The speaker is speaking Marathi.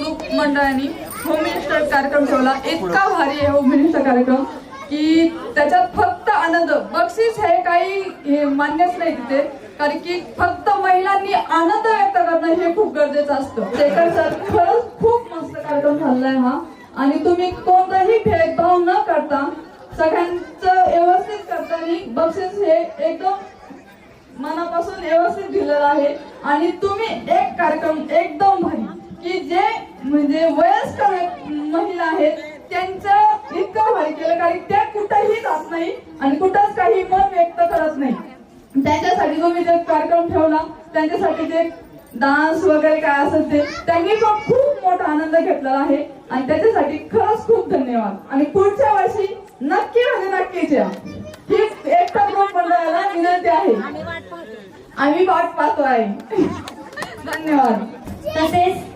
ग्रुप मंडळाने होम मिनिस्टर कार्यक्रम ठेवला. इतका भारी आहे होम मिनिस्टर कार्यक्रम की त्याच्यात फक्त आनंद, बक्षीस हे काही मान्यच नाही तिथे, कारण की फक्त महिलांनी आनंद व्यक्त करणं हे खूप गरजेचं असतं. शेखर सर खरंच खूप मस्त कार्यक्रम झालाय हा, आणि तुम्ही कोणताही भेदभाव न करता सगळ्यांचं व्यवस्थित करताना बक्षीस हे एकदम मनापासून व्यवस्थित दिलेलं आहे. आणि तुम्ही एक कार्यक्रम एकदम भारी की जे म्हणजे वयस्कर महिला आहेत त्यांचं इतकं भारी केलं, कारण त्या कुठेही जात नाही आणि कुठंच काही मन व्यक्त करत नाही. त्यांच्यासाठी तुम्ही जे कार्यक्रम ठेवला, त्यांच्यासाठी जे डान्स वगैरे काय असेल ते त्यांनी पण खूप मोठा आनंद घेतलेला आहे, आणि त्याच्यासाठी खरंच खूप धन्यवाद. आणि पुढच्या वर्षी नक्की म्हणजे नक्कीच या. ही एकटा ग्रुप मंडळाला विनंती आहे, आम्ही वाट पाहतो आहे. धन्यवाद. तसेच